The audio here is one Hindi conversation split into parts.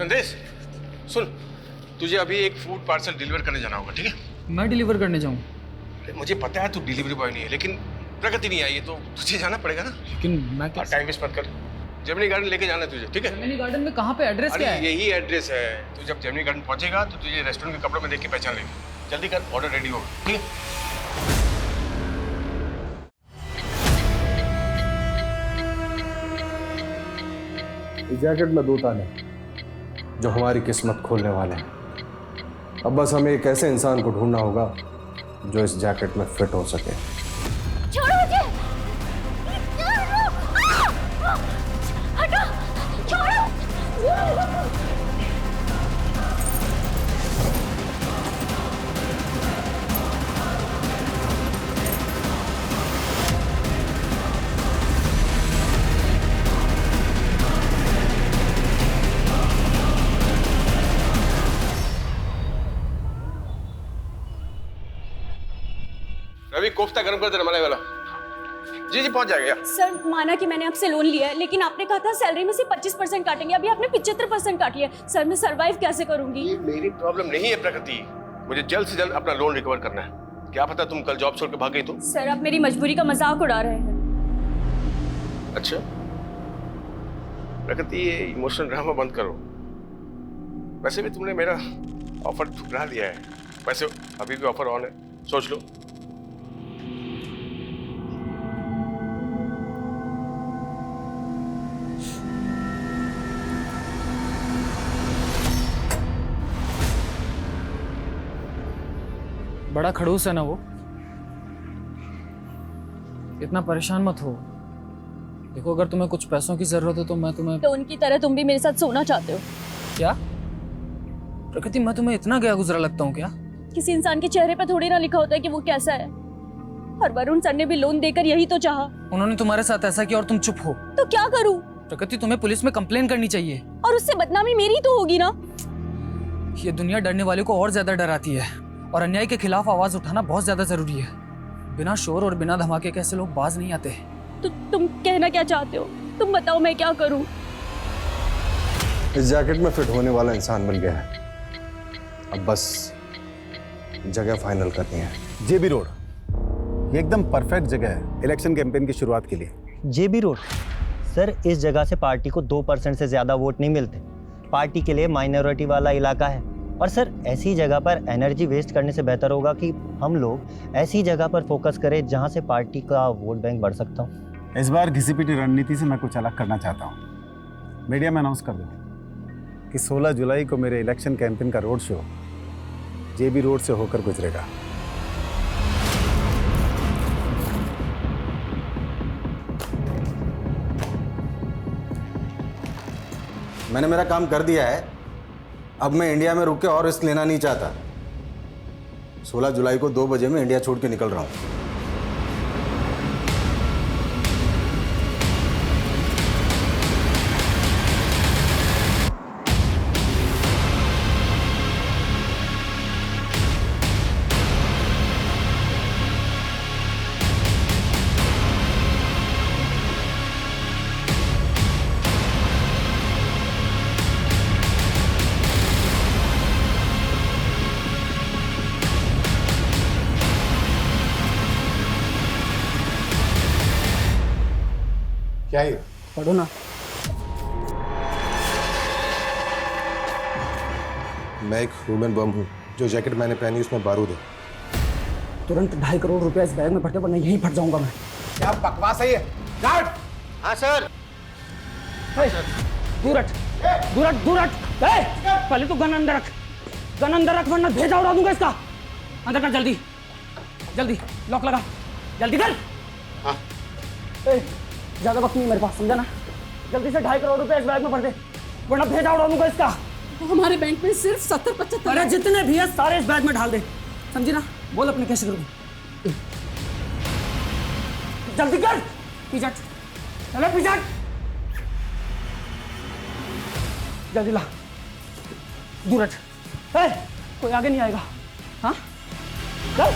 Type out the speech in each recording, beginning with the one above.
संदेश सुन, तुझे अभी एक फूड पार्सल डिलीवर करने जाना होगा, ठीक है? मैं डिलीवर करने जाऊँ? अरे मुझे पता है तू डिलीवरी बॉय नहीं है, लेकिन प्रगति नहीं आई है तो तुझे जाना पड़ेगा ना। लेकिन मैं क्या टाइम वेस्ट मत कर। जेमिनी गार्डन लेके जाना है तुझे, ठीक है? जेमिनी गार्डन में कहाँ पे? एड्रेस अरे क्या है? यही एड्रेस है। तू जब जेमिनी गार्डन पहुंचेगा तो तुझे रेस्टोरेंट के कपड़ों में देख के पहचान लेगी। जल्दी कर, ऑर्डर रेडी होगा, ठीक है? इस जैकेट में 2 ताले जो हमारी किस्मत खोलने वाले हैं। अब बस हमें एक ऐसे इंसान को ढूंढना होगा जो इस जैकेट में फिट हो सके। छोड़ो मुझे! हटो! छोड़ो! रवि, कोफ्ता गर्म कर देना मलाई वाला। जी पहुंच जाएगा। सर, माना कि मैंने आपसे लोन लिया है, लेकिन आपने कहा था सैलरी में से 25% काटेंगे। अभी आपने 75% काट लिया। सर, मैं सरवाइव कैसे करूंगी? ये मेरी प्रॉब्लम नहीं है प्रकृति, मुझे जल्द से जल्द अपना लोन रिकवर करना है। क्या पता तुम कल जॉब छोड़ के भाग गई तो? सर, आप मेरी मजबूरी का मजाक उड़ा रहे हैं। अच्छा प्रकृति, ये इमोशनल ड्रामा बंद करो। वैसे भी तुमने मेरा ऑफर ठुकरा दिया है। वैसे अभी भी ऑफर ऑन है, सोच लो। बड़ा खड़ूस है ना वो। इतना परेशान मत हो। देखो, अगर तुम्हें कुछ पैसों की जरूरत है तो मैं तुम्हें... तो उनकी तरह तुम भी मेरे साथ सोना चाहते हो? क्या प्रकृति, मैं तुम्हें इतना गया गुजरा लगता हूँ क्या? किसी इंसान के चेहरे पर थोड़ी ना लिखा होता है कि वो कैसा है। और वरुण सर ने भी लोन देकर यही तो चाहा। उन्होंने तुम्हारे साथ ऐसा किया और तुम चुप हो। तो क्या करूं? प्रकृति, तुम्हें पुलिस में कंप्लेन करनी चाहिए। और उससे बदनामी मेरी तो होगी ना। ये दुनिया डरने वाले को और ज्यादा डराती है, और अन्याय के खिलाफ आवाज उठाना बहुत ज्यादा जरूरी है। बिना शोर और बिना धमाके के ऐसे लोग बाज नहीं आते। तो तुम कहना क्या चाहते हो? तुम बताओ, मैं क्या करूं? इस जैकेट में फिट होने वाला इंसान मिल गया है। अब बस जगह फाइनल करनी है। जेबी रोड, ये एकदम परफेक्ट जगह है इलेक्शन कैंपेन की शुरुआत के लिए। जेबी रोड सर, इस जगह से पार्टी को 2% से ज्यादा वोट नहीं मिलते। पार्टी के लिए माइनॉरिटी वाला इलाका है। और सर, ऐसी जगह पर एनर्जी वेस्ट करने से बेहतर होगा कि हम लोग ऐसी जगह पर फोकस करें जहां से पार्टी का वोट बैंक बढ़ सकता हो। इस बार घिसी पिटी रणनीति से मैं कुछ अलग करना चाहता हूँ। मीडिया में अनाउंस कर दूँ कि 16 जुलाई को मेरे इलेक्शन कैंपेन का रोड शो जेबी रोड से होकर गुजरेगा। मैंने मेरा काम कर दिया है। अब मैं इंडिया में रुक के और रिस्क लेना नहीं चाहता। 16 जुलाई को 2 बजे मैं इंडिया छोड़ के निकल रहा हूँ। क्या है? पढ़ो ना। मैं एक ह्यूमन बम हूँ। जो जैकेट मैंने पहनी उसमें बारूद है। तुरंत 2.5 करोड़ रुपया इस बैग में भरते, वरना यहीं फट जाऊंगा मैं। क्या बकवास है ये? गार्ड! हाँ सर। दूर हट, दूर हट, दूर हट। पहले तो गन अंदर रख, गन अंदर रख, वरना भेजा उड़ा दूंगा इसका। अंदर कर, जल्दी जल्दी, लॉक लगा, जल्दी कर। हाँ। ज्यादा वक्त नहीं मेरे पास, समझा ना? जल्दी से 2.5 करोड़ रुपए इस बैग में भर दे, वरना भेजा उड़ा दूंगा इसका। हमारे बैंक में सिर्फ 70-75। अरे जितने भी है सारे इस बैग में ढाल दे, समझी ना? बोल अपने कैसे करूँ। जल्दी कर, पीछट, चलो पीछट, जल्दी ला, दूर हट। कोई आगे नहीं आएगा। हाँ चल।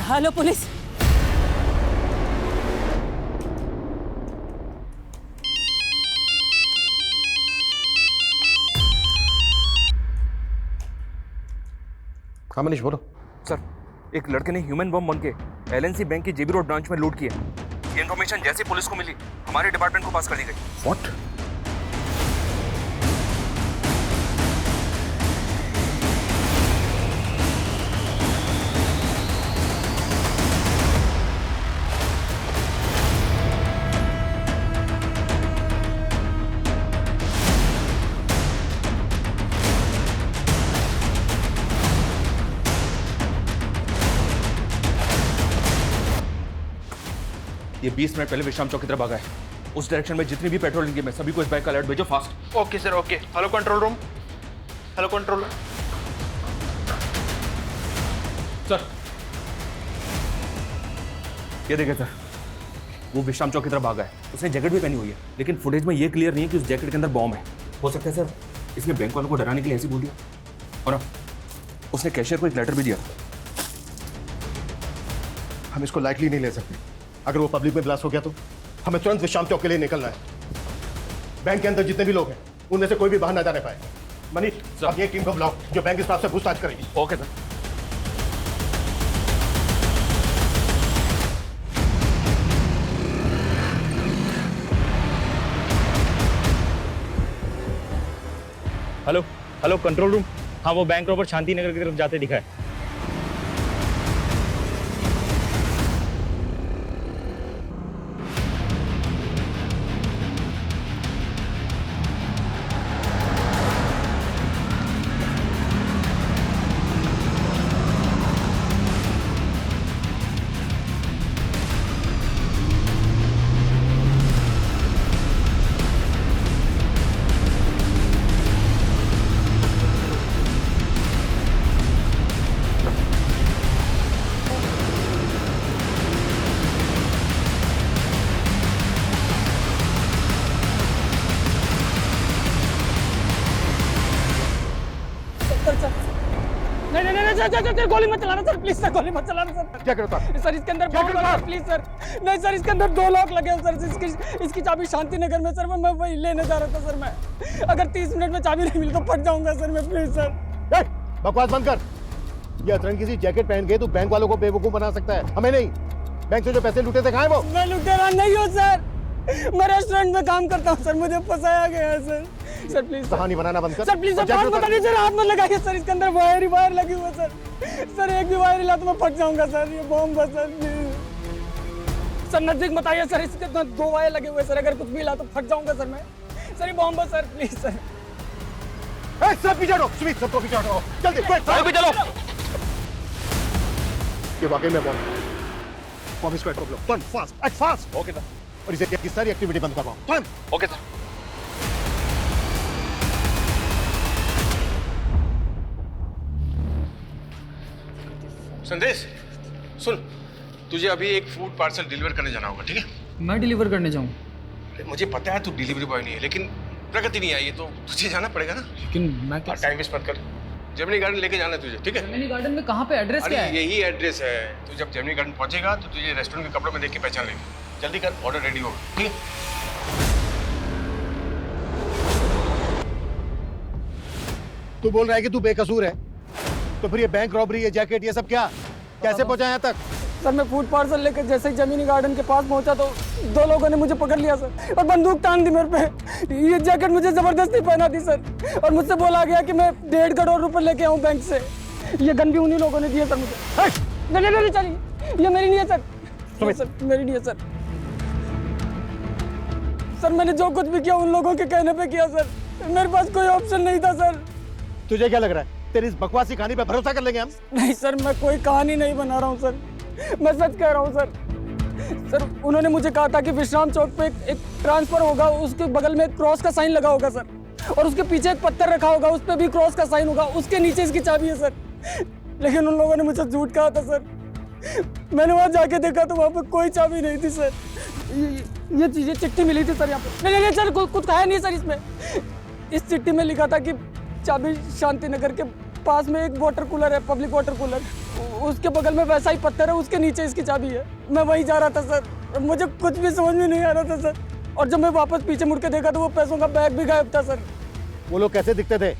Hello police. हाँ मनीष बोलो। सर, एक लड़के ने ह्यूमन बम बन के एलएनसी बैंक की जेबी रोड ब्रांच में लूट किया। ये इन्फॉर्मेशन जैसे पुलिस को मिली, हमारे डिपार्टमेंट को पास कर दी गई। व्हाट? ये 20 मिनट पहले विश्राम चौक की तरफ भागा है। उस डायरेक्शन में जितनी भी पेट्रोलिंग टीम है, सभी को इस बाइक का अलर्ट भेजो fast. Okay sir, okay. Hello control room. Hello control room. Sir, ये देखें सर, वो विश्राम चौक की तरफ भागा है। उसने जैकेट भी पहनी हुई है, लेकिन फुटेज में ये क्लियर नहीं है कि उस जैकेट के अंदर बॉम्ब है। हो सकता है सर इसने बैंक वालों को डराने के लिए ऐसे बोल दिया। और हाँ, उसने कैशियर को एक लेटर भी दिया। हम इसको लाइटली नहीं ले सकते। अगर वो पब्लिक में ब्लास्ट हो गया तो हमें तुरंत विश्राम चौक के लिए निकलना है। बैंक के अंदर जितने भी लोग हैं उनमें से कोई भी बाहर न जाने पाए। मनीष, अब ये टीम को बुलाओ जो बैंक स्टाफ से पूछताछ करेगी। Okay sir. Hello hello control room. हाँ, वो बैंक रोबर शांति नगर की तरफ जाते दिखा है। सर, गोली मत चलाना सर, प्लीज सर, गोली मत चलाना सर। क्या करता है? सर, इसके अंदर बॉम्ब लगा है, प्लीज सर। नहीं सर, इसके अंदर 2 लॉक लगे हैं सर। इसकी चाबी शांति नगर में सर। मैं वही लेने जा रहा था सर। मैं अगर 30 मिनट में चाबी नहीं मिली तो फट जाऊंगा सर मैं, प्लीज सर। बकवास बंद कर। ये अतरंगी सी जैकेट पहन के तू बैंक वालों को बेवकूफ बना सकता है, हमें नहीं। बैंक से जो पैसे लूटे थे कहाँ है वो? मैं लुटेरा नहीं हूँ सर, मैं रेस्टोरेंट में काम करता हूँ सर। मुझे फंसाया गया है सर। सर प्लीज कहानी बनाना बंद कर। सर, प्लीज सर, बात बता दीजिए, हाथ मत लगाइए सर। इसके अंदर वायर लगी हुई है सर। सर, एक भी वायर हिला तो मैं फट जाऊंगा सर। ये बॉम्ब है सर, प्लीज सर, नजदीक मत आइए सर। इसके अंदर 2 वायर लगे हुए सर। अगर कुछ भी हिला तो फट जाऊंगा सर मैं। सर, ये बॉम्ब है सर, प्लीज सर। सब पीछे हटो, सुमित, सबको पीछे हटो जल्दी। चलो। ये वाकई में बॉम्ब स्क्वाड को बुलाओ, turn fast, act fast. Okay sir. और इसे की सारी एक्टिविटी बंद करवाओ, टर्न। Okay sir. संदेश सुन, तुझे अभी एक फूड पार्सल डिलीवर करने जाना होगा, ठीक है? मैं डिलीवर करने जाऊँ? मुझे पता है तू डिलीवरी बॉय नहीं है, लेकिन प्रगति नहीं आई है तो तुझे जाना पड़ेगा ना। लेकिन मैं टाइम वेस्ट मत कर। जेमिनी गार्डन लेके जाना है तुझे, ठीक है? जेमिनी गार्डन में कहाँ पे? एड्रेस अरे क्या है? यही एड्रेस है। तू जब जेमिनी गार्डन पहुंचेगा तो तुझे रेस्टोरेंट के कपड़ों में देख के पहचान लेंगे। जल्दी कर, ऑर्डर रेडी होगा, ठीक है? तू बोल रहा है कि तू बेकसूर है, तो फिर ये बैंक रॉबरी, ये जैकेट, ये सब क्या कैसे पहुंचा यहाँ तक? सर, मैं फूड पार्सल लेकर जैसे ही जमीनी गार्डन के पास पहुंचा तो 2 लोगों ने मुझे पकड़ लिया सर और बंदूक तान दी मेरे पे। ये जैकेट मुझे जबरदस्ती पहना दी सर और मुझसे बोला गया कि मैं 1.5 करोड़ रुपए लेके आऊँ बैंक से। ये गन भी उन्हीं लोगों ने दिए सर मुझे। नहीं चलिए, ये मेरी नहीं है सर। सर, मेरी नहीं है सर। सर, मैंने जो कुछ भी किया उन लोगों के कहने पे किया सर। मेरे पास कोई ऑप्शन नहीं था सर। तुझे क्या लग रहा है तेरी इस बकवासी कहानी पे भरोसा कर लेंगे हम? नहीं सर, मैं कोई कहानी नहीं बना रहा हूँ सर, मैं सच कह रहा हूँ सर। सर, उन्होंने मुझे कहा था कि विश्राम चौक पे एक ट्रांसफर होगा, उसके बगल में क्रॉस का साइन लगा होगा सर और उसके पीछे एक पत्थर रखा होगा, उस पर भी क्रॉस का साइन होगा, उसके नीचे इसकी चाबी है सर। लेकिन उन लोगों ने मुझे झूठ कहा था सर। मैंने वहाँ जाके देखा तो वहाँ पे कोई चाबी नहीं थी सर। ये चीजें चिट्ठी मिली थी सर यहाँ पे। नहीं सर, कुछ कहा नहीं सर इसमें। इस चिट्ठी में लिखा था कि चाबी शांति नगर के पास में एक वाटर कूलर है, पब्लिक वाटर कूलर, उसके बगल में वैसा ही पत्थर है, उसके नीचे इसकी चाबी है। मैं वहीं जा रहा था सर, मुझे कुछ भी समझ में नहीं आ रहा था सर। और जब मैं वापस पीछे मुड़ के देखा तो वो पैसों का बैग भी गायब था सर। वो लोग कैसे दिखते थे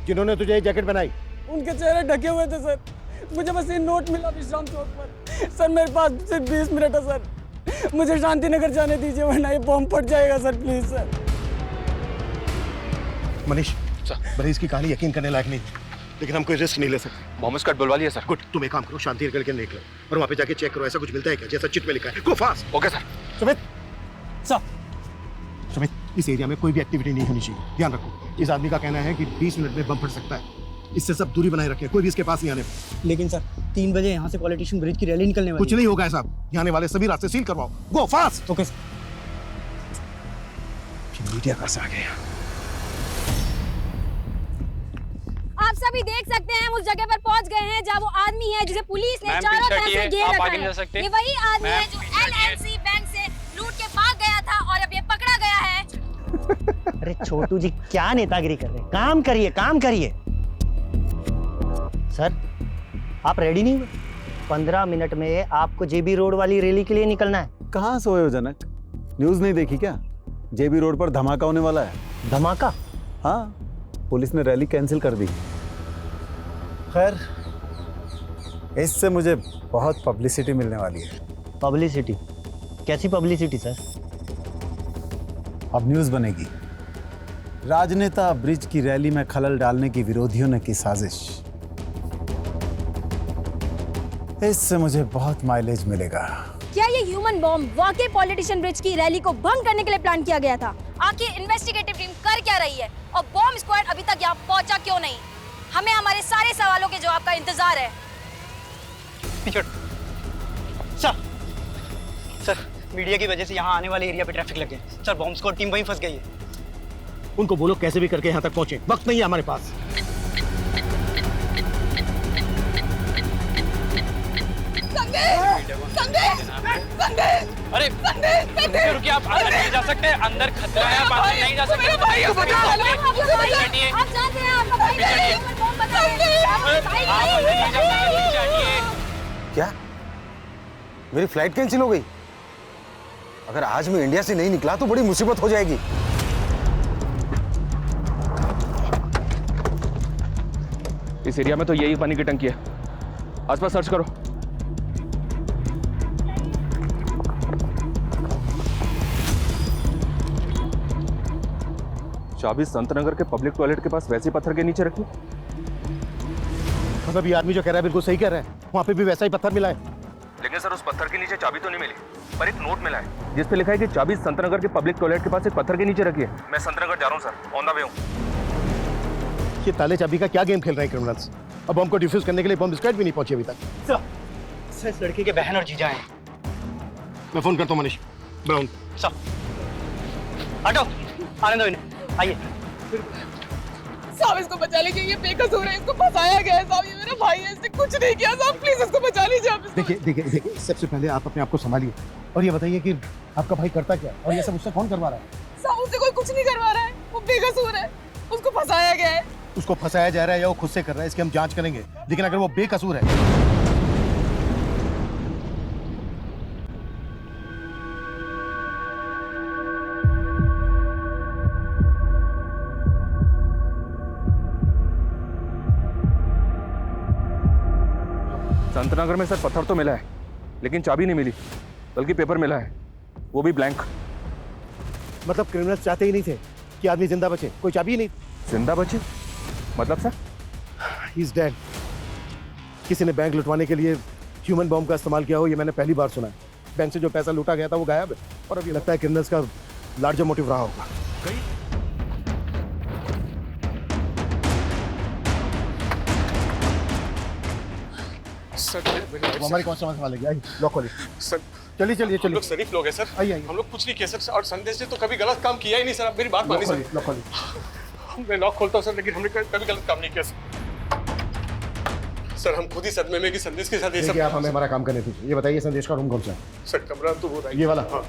जिन्होंने तुझे ये जैकेट बनाई? उनके चेहरे ढके हुए थे सर। मुझे बस ये नोट मिला विश्राम चौक पर। सर मेरे पास सिर्फ 20 मिनट है सर, मुझे शांति नगर जाने दीजिए वरना ये बॉम्ब फट जाएगा सर, प्लीज सर। मनीष, भले इसकी कहानी यकीन करने लायक नहीं, लेकिन हम कोई रिस्क नहीं ले सकते। बॉम्ब स्क्वाड बुलवा लिया सर। गुड, तुम एक काम करो, शांति करके निकलो और वहाँ पे जाके चेक करो ऐसा कुछ मिलता है क्या जैसा चिट में लिखा है। गो fast. Okay sir. Sumit, sir Sumit, इस एरिया में कोई भी एक्टिविटी नहीं होनी चाहिए, ध्यान रखो। इस आदमी का कहना है कि 20 मिनट में बम फट सकता है, इससे सब दूरी बनाए रखें, कोई भी इसके पास नहीं आने। लेकिन सर 3 बजे यहाँ से पॉलिटिशियन ब्रिज की रैली निकलने वाली कुछ नहीं होगा साहब, यहाँ आने वाले सभी रास्ते सील करवाओ। गो फास्ट। Okay sir. मीडिया कैसे आ गया? आप सभी देख सकते हैं हम उस जगह पर पहुंच गए हैं जहां वो आदमी है जिसे पुलिस ने चारों तरफ से घेर रखा है। ये वही आदमी है जो LNC बैंक से लूट के भाग गया था और अब ये पकड़ा गया है। अरे छोटू जी क्या नेतागिरी कर रहे हैं? काम करिए, काम करिए। सर आप रेडी नहीं हुए? 15 मिनट में आपको जेबी रोड वाली रैली के लिए निकलना है। कहाँ सोए हो जनक? न्यूज़ नहीं देखी क्या? जेबी रोड पर धमाका होने वाला है। धमाका? हाँ, पुलिस ने रैली कैंसिल कर दी। खैर, इससे मुझे बहुत पब्लिसिटी मिलने वाली है। पब्लिसिटी? कैसी पब्लिसिटी सर? अब न्यूज़ बनेगी, राजनेता ब्रिज की रैली में खलल डालने की विरोधियों ने की साजिश। इससे मुझे बहुत माइलेज मिलेगा। क्या ये ह्यूमन बॉम्ब वाकई पॉलिटिशियन ब्रिज की रैली को भंग करने के लिए प्लान किया गया था? आखिर इन्वेस्टिगेटिव टीम कर क्या रही है और बॉम्ब स्क्वाड अभी तक यहाँ पहुंचा क्यों नहीं? हमें हमारे सारे सवालों के जवाब का इंतजार है। सर मीडिया की वजह से यहाँ आने वाले एरिया पे ट्रैफिक लग गया सर, बॉम्ब स्क्वाड टीम वहीं फंस गई है। उनको बोलो कैसे भी करके यहाँ तक पहुंचे, वक्त नहीं है हमारे पास। अरे रुकिए, आप अंदर नहीं जा सकते, अंदर खतरा है, आप अंदर नहीं जा सकते। आप जानते हैं आपका भाई बॉम्ब क्या मेरी फ्लाइट कैंसिल हो गई? अगर आज मैं इंडिया से नहीं निकला तो बड़ी मुसीबत हो जाएगी। इस एरिया में तो यही पानी की टंकी है, आसपास सर्च करो। चाबी संतनगर के पब्लिक टॉयलेट के पास वैसे पत्थर के नीचे रखी। मतलब ये आदमी जो कह रहा है बिल्कुल सही कह रहा है, वहाँ पे भी वैसा ही पत्थर मिला है। लेकिन सर उस पत्थर के नीचे चाबी तो नहीं मिली, पर एक नोट मिला है जिस पे लिखा है कि चाबी संतनगर के पब्लिक टॉयलेट के पास एक पत्थर के नीचे रखी है। मैं संतनगर जा रहा हूँ सर, ऑन द वे हूँ। ये ताले चाबी का क्या गेम खेल रहे हैं क्रिमिनल्स? अब बम को डिफ्यूज करने के लिए बम स्क्वाड भी नहीं पहुंची अभी तक। सर इस लड़की के बहन और जीजा हैं। मैं फोन करता हूँ मनीष। ब्राउन सर हटो, आने दो इन्हें, आइए। साहब इसको बचा लीजिए, ये बेकसूर है, इसको फंसाया गया है साहब, ये मेरा भाई है, इसने कुछ नहीं किया साहब, प्लीज इसको बचा लीजिए आप। देखिए देखिए देखिए, सबसे पहले आप अपने आप को संभालिए और ये बताइए कि आपका भाई करता क्या और ये सब उससे कौन करवा रहा है? साहब उससे कोई कुछ नहीं करवा रहा है, वो बेकसूर है, उसको फंसाया गया है। उसको फंसाया जा रहा है या वो खुद से कर रहा है, इसकी हम जांच करेंगे, लेकिन अगर वो बेकसूर है संतनगर में सर पत्थर तो मिला है, लेकिन चाबी नहीं मिली, बल्कि पेपर मिला है, वो भी ब्लैंक। मतलब क्रिमिनल्स चाहते ही नहीं थे कि आदमी जिंदा बचे, कोई चाबी ही नहीं। जिंदा बचे मतलब सर? He is dead. किसी ने बैंक लुटवाने के लिए ह्यूमन बॉम्ब का इस्तेमाल किया हो, ये मैंने पहली बार सुना है। बैंक से जो पैसा लूटा गया था वो गायब है और अब ये लगता है क्रिमिनल्स का लार्जर मोटिव रहा होगा। सर वो हमारी कौन सा संभाल लेगी? आइए लॉक खोलिए। सर चलिए चलिए हम चलिए, लोग शरीफ लोग हैं सर, आइए आइए, हम लोग कुछ नहीं किया सर, और संदेश ने तो कभी गलत काम किया ही नहीं सर। आप मेरी बात मानिए सर। लॉक खोलिए। मैं लॉक खोलता हूँ सर, लेकिन हमने कभी गलत काम नहीं किया सर। सर हम खुद ही सदमे में कि संदेश के साथ ये देखिए सब। आप हमें हमारा काम करने दीजिए। ये बताइए संदेश का रूम कौन सा है? सर कमरा तो वो ये वाला? हाँ।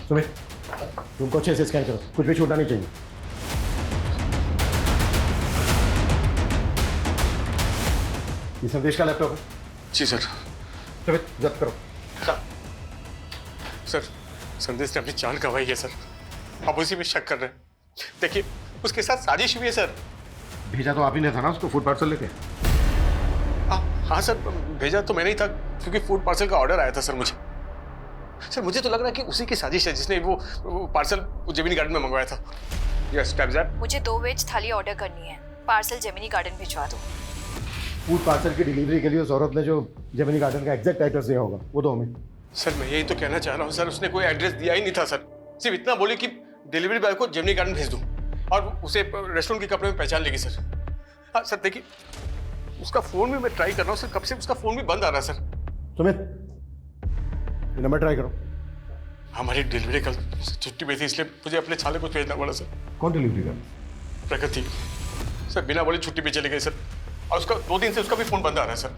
सुमित रूम को अच्छे से स्कैन करो, कुछ भी छूटना नहीं चाहिए। ये संदेश का लैपटॉप है? जी सर। सुमित, जब्त करो। सर, संदेश ने अपनी जान गंवाई है सर। आप उसी में शक कर रहे हैं। देखिए, उसके साथ साजिश हुई है सर। भेजा तो आप ही ने था ना उसको फूड पार्सल लेके? हाँ सर, भेजा तो मैंने ही था क्योंकि फूड पार्सल का ऑर्डर आया था सर मुझे। सर मुझे तो लग रहा है कि उसी की साजिश है जिसने वो पार्सल जेमिनी गार्डन में मंगवाया था। Yes, tabs. मुझे 2 वेज थाली ऑर्डर करनी है, पार्सल जेमिनी गार्डन भिजवा दो। फूड पार्सल की डिलीवरी के लिए उस औरत ने जो जेमिनी गार्डन का एग्जैक्ट एड्रेस दिया होगा वो दो हमें। सर मैं यही तो कहना चाह रहा हूँ सर, उसने कोई एड्रेस दिया ही नहीं था सर। सिर्फ इतना बोले कि डिलीवरी बॉय को जेमिनी गार्डन भेज दूँ और उसे रेस्टोरेंट के कपड़े में पहचान लेगी सर। हाँ सर, देखिए उसका फोन भी मैं ट्राई कर रहा हूँ सर, कब से उसका फोन भी बंद आ रहा है सर। सुमित, ये नंबर ट्राई करो। हमारी डिलीवरी कल छुट्टी पे थी इसलिए मुझे अपने छाले को भेजना पड़ा सर। कौन डिलीवरी कर? प्रकृति सर, बिना बोले छुट्टी पे चले गए सर और उसका 2 दिन से उसका भी फोन बंद आ रहा है सर।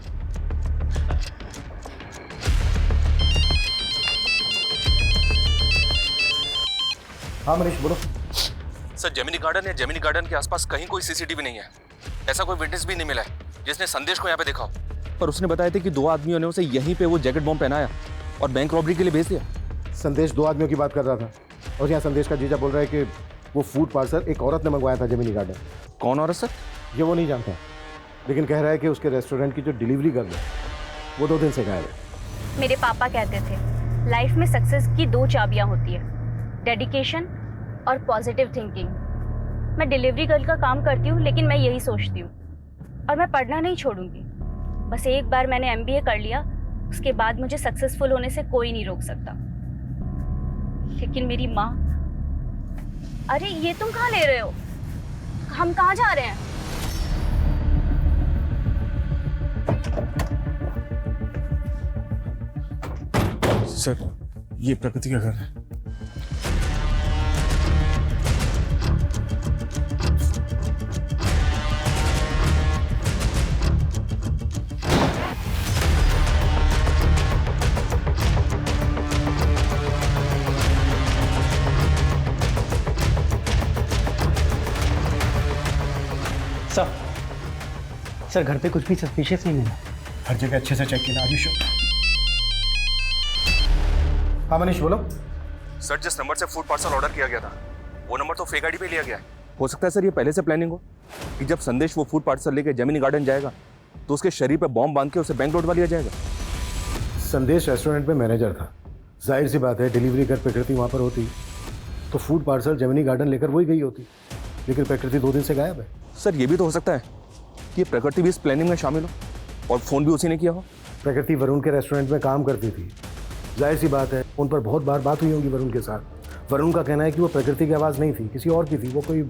हाँ मनीष, बोलो। सर, जेमिनी गार्डन या जेमिनी गार्डन के आसपास कहीं कोई सीसीटीवी नहीं है। ऐसा कोई विटनेस भी नहीं मिला है जिसने संदेश को यहाँ पे देखा हो। पर उसने बताया था कि 2 आदमियों ने उसे यहीं पे वो जैकेट बॉम्ब पहनाया और बैंक रॉबरी के लिए भेज दिया। संदेश 2 आदमियों की बात कर रहा था और यहाँ संदेश का जीजा बोल रहा है कि वो फूड पार्सल एक औरत ने मंगवाया था जेमिनी गार्डन। कौन औरत सर? ये वो नहीं जानता, लेकिन कह रहा है कि उसके रेस्टोरेंट की जो डिलीवरी गर्ल है वो 2 दिन से गायब है। मेरे पापा कहते थे लाइफ में सक्सेस की 2 चाबियां होती है, डेडिकेशन और पॉजिटिव थिंकिंग। मैं डिलीवरी गर्ल का काम करती हूँ, लेकिन मैं यही सोचती हूँ और मैं पढ़ना नहीं छोड़ूंगी। बस एक बार मैंने MBA कर लिया, उसके बाद मुझे सक्सेसफुल होने से कोई नहीं रोक सकता। लेकिन मेरी माँ, अरे ये तुम कहाँ ले रहे हो? हम कहाँ जा रहे हैं? सर, ये प्रकृति का घर है। सर घर पे कुछ भी सस्पिशियस नहीं मिला। हर जगह अच्छे से चेक किया। हाँ मनीष, बोलो। सर, जिस नंबर से फूड पार्सल ऑर्डर किया गया था वो नंबर तो फेक आईडी पे लिया गया है। हो सकता है सर ये पहले से प्लानिंग हो कि जब संदेश वो फूड पार्सल लेके जेमिनी गार्डन जाएगा तो उसके शरीर पे बॉम्ब बांध के उसे बैंक लौटवा लिया जाएगा। संदेश रेस्टोरेंट में मैनेजर था, जाहिर सी बात है डिलीवरी कर प्रकृति वहाँ पर होती तो फूड पार्सल जेमिनी गार्डन लेकर वही गई होती, लेकिन प्रकृति 2 दिन से गायब है। सर, ये भी तो हो सकता है कि प्रकृति भी इस प्लानिंग में शामिल हो और फोन भी उसी ने किया हो। प्रकृति वरुण के रेस्टोरेंट में काम करती थी, जाहिर सी बात है उन पर बहुत बार बात हुई होगी वरुण के साथ। वरुण का कहना है कि वो प्रकृति की आवाज़ नहीं थी, किसी और की थी। वो कोई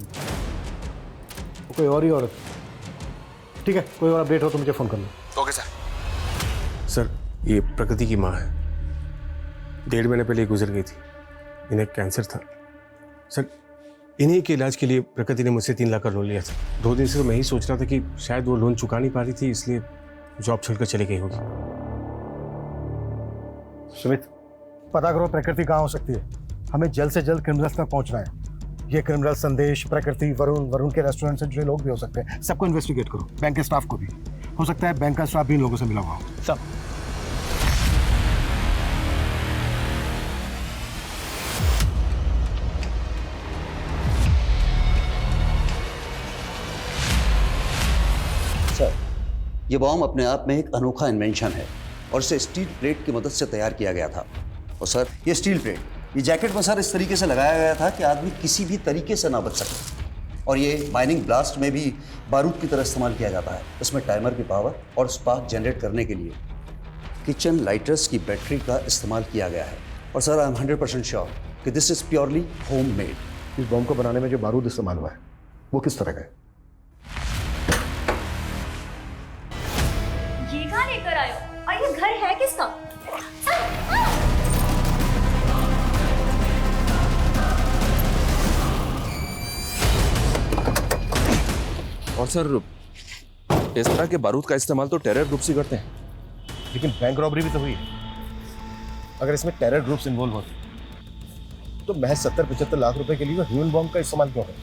और ही औरत। ठीक है, कोई और अपडेट हो तो मुझे फ़ोन कर लो। Okay sir. सर, ये प्रकृति की माँ है। 1.5 महीने पहले गुजर गई थी। इन्हें कैंसर था सर। इन्हीं के इलाज के लिए प्रकृति ने मुझसे 3 लाख का लोन लिया था। 2 दिन से तो मैं ही सोच रहा था कि शायद वो लोन चुका नहीं पा रही थी, इसलिए जॉब छोड़कर चली गई होगी। सुमित, पता करो प्रकृति कहाँ हो सकती है। हमें जल्द से जल्द क्रिमिनल्स तक पहुँचना है। ये क्रिमिनल संदेश, प्रकृति, वरुण के रेस्टोरेंट से जुड़े लोग भी हो सकते हैं। सबको इन्वेस्टिगेट करो, बैंक के स्टाफ को भी। हो सकता है बैंक का स्टाफ भी इन लोगों से मिला हुआ हो। सब ये बॉम्ब अपने आप में एक अनोखा इन्वेंशन है और इसे स्टील प्लेट की मदद से तैयार किया गया था। और सर, ये स्टील प्लेट ये जैकेट में सर इस तरीके से लगाया गया था कि आदमी किसी भी तरीके से ना बच सके। और ये माइनिंग ब्लास्ट में भी बारूद की तरह इस्तेमाल किया जाता है। इसमें टाइमर की पावर और स्पार्क जनरेट करने के लिए किचन लाइटर्स की बैटरी का इस्तेमाल किया गया है। और सर, आई एम 100% श्योर कि this is purely home made. इस बॉम्ब को बनाने में जो बारूद इस्तेमाल हुआ है वो किस तरह का है? ये कहाँ लेकर आए हो? और ये घर है किसका? और सर, इस तरह के बारूद का इस्तेमाल तो टेरर ग्रुप्स ही करते हैं। लेकिन बैंक रॉबरी भी तो हुई है। अगर इसमें टेरर ग्रुप्स इन्वॉल्व होते तो महज 70-75 लाख रुपए के लिए वो ह्यूमन बॉम्ब का इस्तेमाल क्यों करते?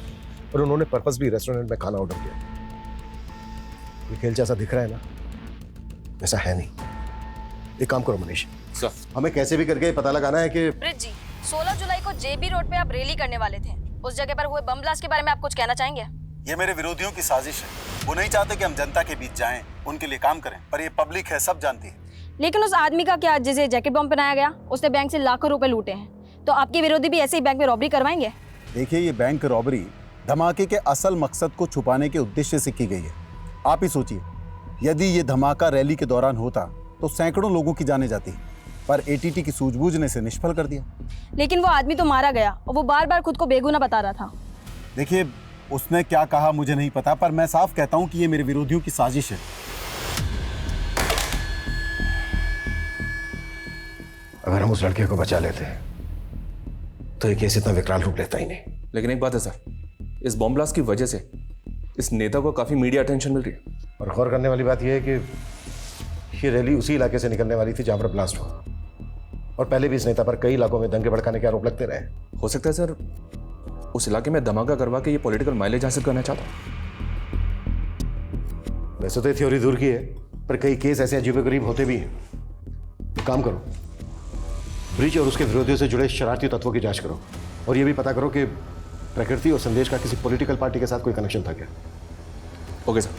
और उन्होंने पर्पस भी रेस्टोरेंट में खाना ऑर्डर किया। ये खेल जैसा दिख रहा है ना, ऐसा है नहीं। एक काम करो मनीष, सर हमें कैसे भी करके पता लगाना है कि ब्रिज जी, 16 जुलाई को जेबी रोड पे आप रैली करने वाले थे। उस जगह पर हुए बम ब्लास्ट के बारे में आप कुछ कहना चाहेंगे? ये मेरे विरोधियों की साजिश है। वो नहीं चाहते कि हम जनता के बीच जाएं, उनके लिए काम करें, पर ये पब्लिक है, सब जानती है। लेकिन उस आदमी का क्या, जिसे जैकेट बम पहनाया गया, उसने बैंक से लाखों रुपए लूटे हैं, तो आपके विरोधी भी ऐसे ही बैंक में रॉबरी करवाएंगे? देखिए, ये बैंक रॉबरी धमाके के असल मकसद को छुपाने के उद्देश्य से की गई है। आप ही सोचिए, यदि ये धमाका रैली के दौरान होता तो सैकड़ों लोगों की जाने जाती, पर एटीटी की सूझबूझ ने इसे निष्फल कर दिया। लेकिन वो आदमी तो मारा गया और वो बार बार खुद को बेगुनाह बता रहा था। देखिए, उसने क्या कहा मुझे नहीं पता, पर मैं साफ कहता हूं कि ये मेरे विरोधियों की साजिश है। अगर हम उस लड़के को बचा लेते तो ये केस इतना विकराल रूप लेता ही नहीं। लेकिन एक बात है सर, इस बॉम्ब ब्लास्ट की वजह से इस नेता को काफी मीडिया अटेंशन मिल रही है। और गौर करने वाली बात यह है कि ये रैली उसी इलाके से निकलने वाली थी जहां पर ब्लास्ट हुआ, और पहले भी इस नेता पर कई इलाकों में दंगे भड़काने के आरोप लगते रहे। हो सकता है सर उस इलाके में धमाका करवा के ये पॉलिटिकल माइलेज हासिल करना चाहता हूँ। वैसे तो ये थ्योरी दूर की है, पर कई केस ऐसे अजीबोगरीब होते भी हैं। तो काम करो, ब्रिज और उसके विरोधियों से जुड़े शरारती तत्वों की जांच करो, और ये भी पता करो कि प्रकृति और संदेश का किसी पॉलिटिकल पार्टी के साथ कोई कनेक्शन था क्या। Okay sir.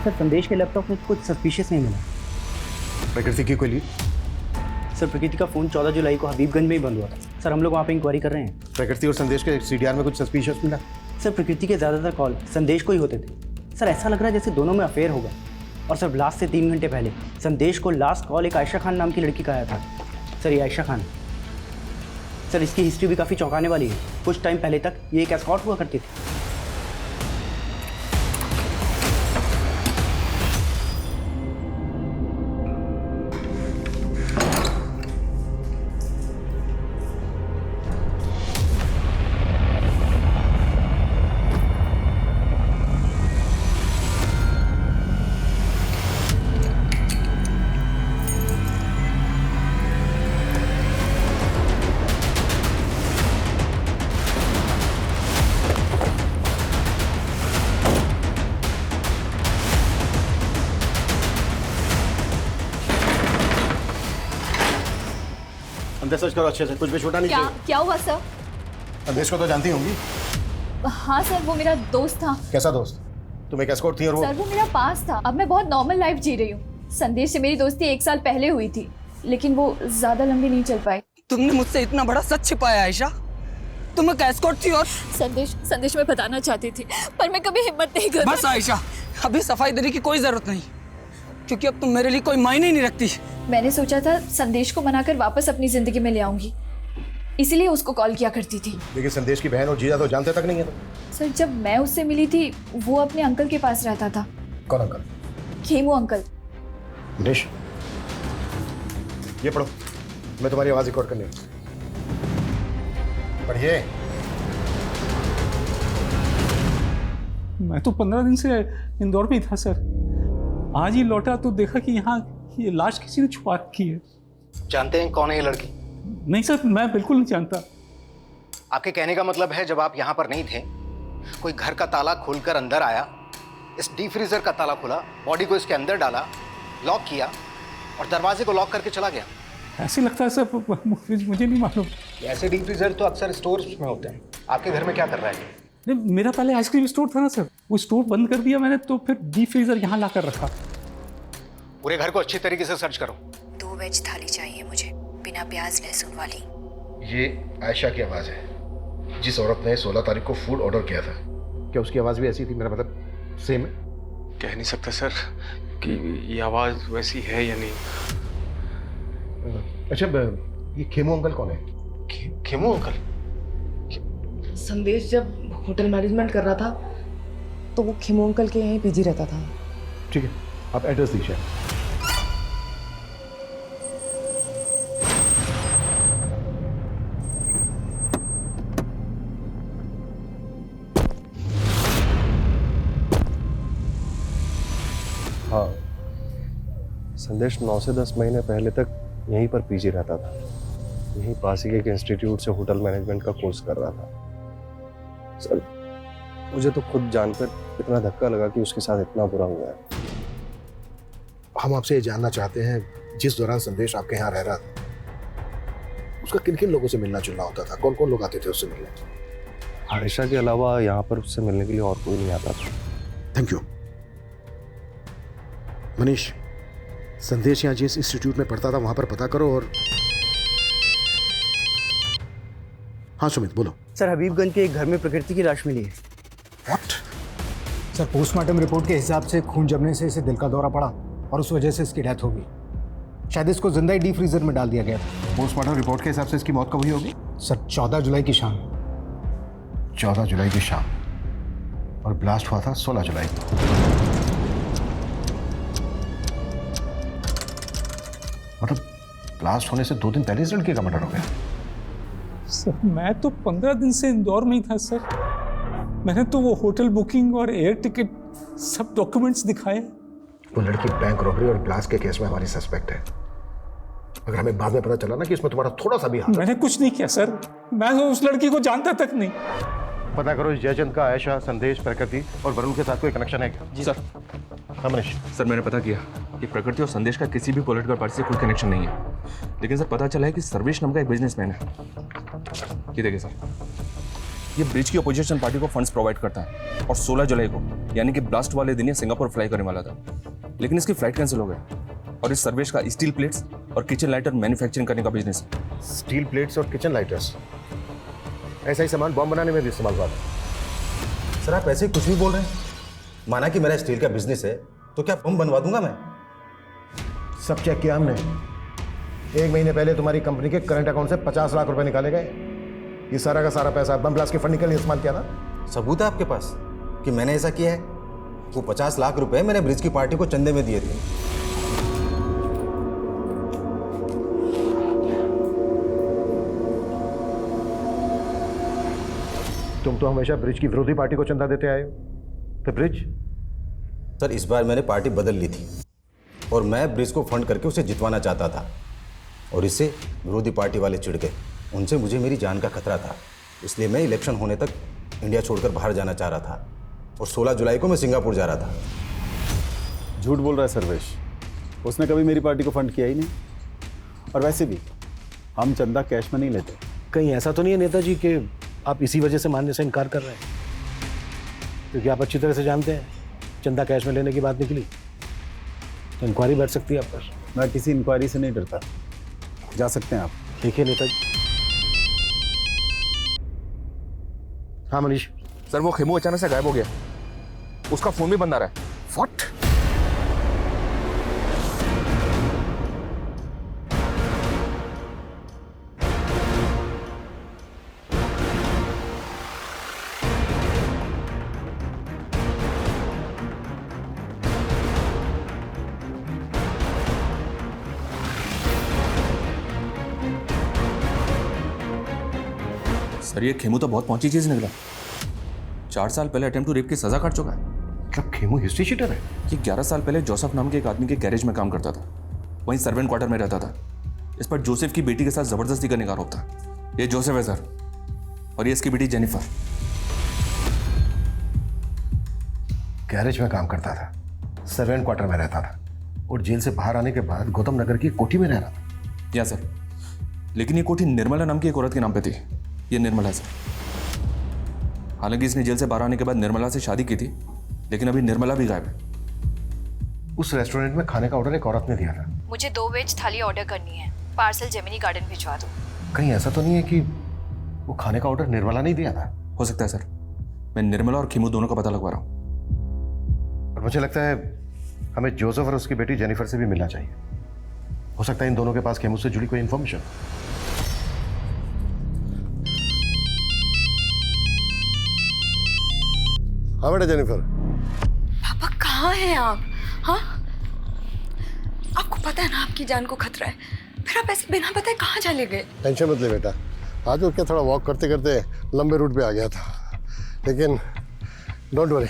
सर, संदेश के लैपटॉप में कुछ सस्पिशियस नहीं मिला। प्रकृति की कोई लीड? सर, प्रकृति का फ़ोन 14 जुलाई को हबीबगंज में ही बंद हुआ था। सर, हम लोग वहाँ पे इंक्वायरी कर रहे हैं। प्रकृति और संदेश के सीडीआर में कुछ सस्पिशियस मिला? सर, प्रकृति के ज़्यादातर कॉल संदेश को ही होते थे। सर, ऐसा लग रहा है जैसे दोनों में अफेयर होगा। और सर, ब्लास्ट से 3 घंटे पहले संदेश को लास्ट कॉल एक आयशा खान नाम की लड़की का आया था। सर, ये आयशा खान, सर इसकी हिस्ट्री भी काफ़ी चौंकाने वाली है। कुछ टाइम पहले तक ये एक एस्कॉर्ट हुआ करती थी। अंदर सर्च करो अच्छे से, कुछ भी छोटा नहीं चाहिए। क्या हुआ सर? संदेश को तो जानती होंगी। हाँ सर, वो मेरा दोस्त था। कैसा दोस्त? तुम एक एस्कॉर्ट थी और वो? सर, वो मेरा पास था। अब मैं बहुत नॉर्मल लाइफ जी रही हूँ। संदेश से मेरी दोस्ती 1 साल पहले हुई थी, लेकिन वो ज्यादा लंबी नहीं चल पाई। तुमने मुझसे इतना बड़ा सच छिपाया आयशा। तुम एक एस्कॉर्ट थी और संदेश में बताना चाहती थी, पर मैं कभी हिम्मत नहीं कर। बस आयशा, अभी सफाई देने की कोई जरूरत नहीं, क्योंकि अब तुम मेरे लिए कोई मायने ही नहीं रखती। मैंने सोचा था संदेश को मनाकर वापस अपनी जिंदगी में ले आऊंगी, इसीलिए उसको कॉल किया करती थी। लेकिन संदेश की बहन और जीजा तो जानते तक नहीं है। तो सर, जब मैं उससे मिली थी वो अपने अंकल के पास रहता था। कौन अंकल? खेमू अंकल। निश, ये पढ़ो, मैं तुम्हारी आवाज रिकॉर्ड करनी है। पढ़िए। मैं तो 15 दिन से इंदौर में ही था सर। आज ही लौटा तो देखा कि यहाँ ये लाश किसी ने छुपा रखी है। जानते हैं कौन है ये लड़की? नहीं सर, मैं बिल्कुल नहीं जानता। आपके कहने का मतलब है जब आप यहाँ पर नहीं थे, कोई घर का ताला खोलकर अंदर आया, इस डीप फ्रीजर का ताला खोला, बॉडी को इसके अंदर डाला, लॉक किया और दरवाजे को लॉक करके चला गया। ऐसे लगता है सर, मुझे नहीं मालूम। ऐसे डीप फ्रीजर तो अक्सर स्टोर्स में होते हैं। आपके घर में क्या कर रहा है? नहीं, मेरा पहले आइसक्रीम स्टोर था ना सर, वो स्टोर बंद कर दिया मैंने, तो फिर डीप फ्रीजर यहाँ ला कर रखा। पूरे घर को अच्छी तरीके से सर्च करो। 2 वेज थाली चाहिए मुझे, बिना प्याज लहसुन वाली। ये आयशा की आवाज है, जिस औरत ने 16 तारीख को फूड ऑर्डर किया था। क्या उसकी आवाज भी ऐसी थी? मेरा मतलब सेम है? कह नहीं सकता सर कि ये आवाज वैसी है या नहीं। अच्छा, ये खेमू अंकल कौन है? खेमू अंकल? संदेश जब होटल मैनेजमेंट कर रहा था तो वो खेमू अंकल के यहीं पीजी रहता था। ठीक है, आप एड्रेस दीजिए। हाँ, संदेश 9 से 10 महीने पहले तक यहीं पर पीजी रहता था। यहीं पास ही के एक इंस्टीट्यूट से होटल मैनेजमेंट का कोर्स कर रहा था। सर मुझे तो खुद जानकर इतना धक्का लगा कि उसके साथ इतना बुरा हुआ है। हम आपसे ये जानना चाहते हैं, जिस दौरान संदेश आपके यहाँ रह रहा था उसका किन किन लोगों से मिलना जुलना होता था, कौन कौन लोग आते थे उससे मिलने? आयशा के अलावा यहाँ पर उससे मिलने के लिए और कोई नहीं आता था। Thank you. मनीष, संदेश यहाँ जिस इंस्टीट्यूट में पढ़ता था वहां पर पता करो। और हाँ सुमित बोलो। सर हबीबगंज के एक घर में प्रकृति की लाश मिली है। व्हाट? सर पोस्टमार्टम रिपोर्ट के हिसाब से खून जमने से इसे दिल का दौरा पड़ा और उस वजह से इसकी डेथ हो गई। शायद इसको जिंदा ही डीप फ्रीजर में डाल दिया गया था। पोस्टमार्टम रिपोर्ट के हिसाब से इसकी मौत कब हुई होगी? सर 14 जुलाई की शाम। 14 जुलाई की शाम और ब्लास्ट हुआ था 16 जुलाई को। मतलब ब्लास्ट होने से 2 दिन पहले इस लड़के का मर्डर हो गया। सर मैं तो 15 दिन से इंदौर में ही था सर। मैंने तो वो होटल बुकिंग और एयर टिकट सब डॉक्यूमेंट्स दिखाए। वो लड़की बैंक रॉबरी और ब्लास्ट के केस में हमारी सस्पेक्ट है। अगर हमें बाद में पता चला ना कि इसमें तुम्हारा थोड़ा सा भी हाथ है। मैंने कुछ नहीं किया सर, मैं तो उस लड़की को जानता तक नहीं। पता करो इस जयचंद का आयशा, संदेश, प्रकृति और वरुण के साथ कोई कनेक्शन है क्या? जी सर। हाँ मनीष। सर मैंने पता किया कि प्रकृति और संदेश का किसी भी पॉलिटिकल पार्टी से कोई कनेक्शन नहीं है, लेकिन सर पता चला है कि सर्वेश नाम का एक बिजनेसमैन है। ये देखिए सर, ये ब्रिज की अपोजिशन पार्टी को फंड्स प्रोवाइड करता है और 16 जुलाई को यानी कि ब्लास्ट वाले दिन ये सिंगापुर फ्लाई करने वाला था, लेकिन इसकी फ्लाइट कैंसिल हो गई। और इस सर्वेश का स्टील प्लेट्स और किचन लाइटर मैन्युफैक्चरिंग करने का बिजनेस है। स्टील प्लेट्स और किचन लाइटर्स, ऐसा ही सामान बॉम्ब बनाने में भी इस्तेमाल हुआ था। सर आप ऐसे ही कुछ भी बोल रहे हैं। माना कि मेरा स्टील का बिजनेस है तो क्या बम बनवा दूंगा मैं? सब चेक किया हमने। 1 महीने पहले तुम्हारी कंपनी के करंट अकाउंट से 50 लाख रुपए निकाले गए। ये सारा का सारा पैसा बम ब्लास्ट के फंडिंग के लिए इस्तेमाल किया था। सबूत है आपके पास कि मैंने ऐसा किया है? वो 50 लाख रुपए मैंने ब्रिज की पार्टी को चंदे में दिए थे। तुम तो हमेशा ब्रिज की विरोधी पार्टी को चंदा देते आए हो, तो ब्रिज? सर इस बार मैंने पार्टी बदल ली थी और मैं ब्रिज को फंड करके उसे जितवाना चाहता था, और इससे विरोधी पार्टी वाले चिढ़ गए। उनसे मुझे मेरी जान का खतरा था, इसलिए मैं इलेक्शन होने तक इंडिया छोड़कर बाहर जाना चाह रहा था और 16 जुलाई को मैं सिंगापुर जा रहा था। झूठ बोल रहा है सर्वेश, उसने कभी मेरी पार्टी को फंड किया ही नहीं। और वैसे भी हम चंदा कैश में नहीं लेते। कहीं ऐसा तो नहीं है नेताजी कि आप इसी वजह से मानने से इनकार कर रहे हैं? क्योंकि आप अच्छी तरह से जानते हैं चंदा कैश में लेने की बात निकली तो इंक्वायरी बैठ सकती है आप पर। मैं किसी इंक्वायरी से नहीं डरता, जा सकते हैं आप। देखिए नेताजी। हाँ मनीष। सर वो खेमू अचानक से गायब हो गया, उसका फोन भी बंद आ रहा है। व्हाट? सर ये खेमू तो बहुत पहुंची चीज निकला। 4 साल पहले अटेम्प्ट टू रेप की सजा काट चुका है। मतलब खेमू हिस्ट्री शीटर है? ये 11 साल पहले जोसेफ नाम के एक आदमी के गैरेज में काम करता था, वहीं सर्वेंट क्वार्टर में रहता था। इस पर जोसेफ की बेटी के साथ जबरदस्ती करने का आरोप था। ये जोसेफ है सर, और ये इसकी बेटी जेनिफर। गैरेज में काम करता था, सर्वेंट क्वार्टर में रहता था और जेल से बाहर आने के बाद गौतम नगर की कोठी में रह रहा था। या सर, लेकिन ये कोठी निर्मला नाम की एक औरत के नाम पे थी। ये निर्मला है सर। हालांकि इसने जेल से बाहर आने के बाद निर्मला से शादी की थी, लेकिन अभी निर्मला भी गायब है। उस रेस्टोरेंट में खाने का ऑर्डर एक औरत ने दिया था। मुझे 2 वेज थाली ऑर्डर करनी है, पार्सल जेमिनी गार्डन भिजवा दो। कहीं ऐसा तो नहीं है कि वो खाने का ऑर्डर निर्मला नहीं दिया था? हो सकता है सर, मैं निर्मला और खेमू दोनों का पता लगवा रहा हूँ। और मुझे लगता है हमें जोसेफ और उसकी बेटी जेनिफर से भी मिलना चाहिए। हो सकता है इन दोनों के पास खेमू से जुड़ी कोई इंफॉर्मेशन। हाँ बेटा जेनिफर। पापा कहाँ हैं आप? हाँ, आपको पता है ना आपकी जान को खतरा है, फिर आप ऐसे बिना बताए कहाँ चले गए? टेंशन मत ले बेटा, आज उठ के थोड़ा वॉक करते करते लंबे रूट पे आ गया था, लेकिन डोंट वरी,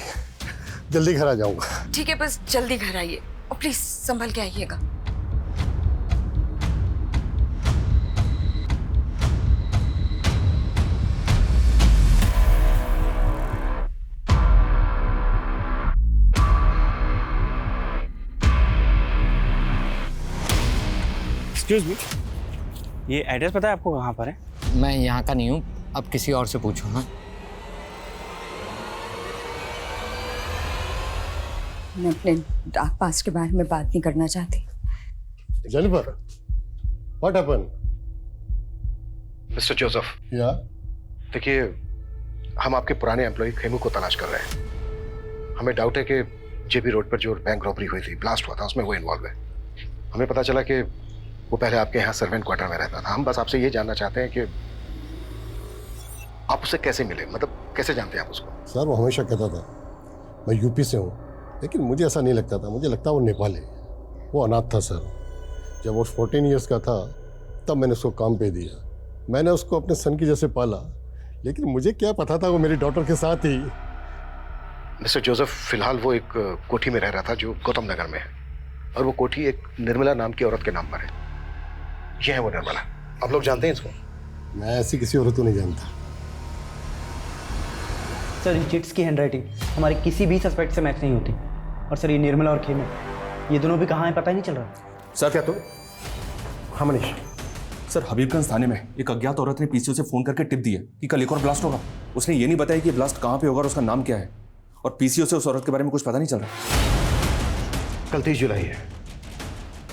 जल्दी घर आ जाऊंगा। ठीक है, बस जल्दी घर आइए और प्लीज संभल के आइएगा। एक्सक्यूज मी, ये एड्रेस पता है आपको कहाँ पर है? मैं यहाँ का नहीं हूँ, अब किसी और से पूछो ना। मैं अपने डार्क पास्ट के बारे में बात नहीं करना चाहती। Jennifer, what happened? Mister Joseph, या देखिए, हम आपके पुराने एम्प्लॉय खेमू को तलाश कर रहे हैं। हमें डाउट है कि जेबी रोड पर जो बैंक रॉबरी हुई थी, ब्लास्ट हुआ था, उसमें वो इन्वॉल्व है। हमें पता चला कि वो पहले आपके यहाँ सर्वेंट क्वार्टर में रहता था। हम बस आपसे ये जानना चाहते हैं कि आप उससे कैसे मिले, मतलब कैसे जानते हैं आप उसको? सर, वो हमेशा कहता था मैं यूपी से हूँ, लेकिन मुझे ऐसा नहीं लगता था। मुझे लगता वो नेपाली। वो अनाथ था सर। जब वो 14 ईयर्स का था तब मैंने उसको काम पे दिया। मैंने उसको अपने सन की जैसे पाला, लेकिन मुझे क्या पता था वो मेरी डॉटर के साथ ही। मिस्टर जोसेफ, फिलहाल वो एक कोठी में रह रहा था जो गौतम नगर में है, और वो कोठी एक निर्मला नाम की औरत के नाम पर है। ये है वो निर्मला। आप लोग जानते हैं इसको? मैं ऐसी किसी औरत को नहीं जानता। सर, इन चिट्स की हैंडराइटिंग हमारे किसी भी सस्पेक्ट से मैच नहीं होती। और सर, ये निर्मला और खेमे, ये दोनों भी कहाँ हैं पता ही नहीं चल रहा। सर, क्या तो? हाँ मनीष। सर, हबीबगंज थाने में एक अज्ञात औरत ने पीसीओ से फोन करके टिप दी है कि कल एक और ब्लास्ट होगा। उसने ये नहीं बताया कि ब्लास्ट कहाँ पे होगा और उसका नाम क्या है, और पीसीओ से उस औरत के बारे में कुछ पता नहीं चल रहा। कल 30 जुलाई है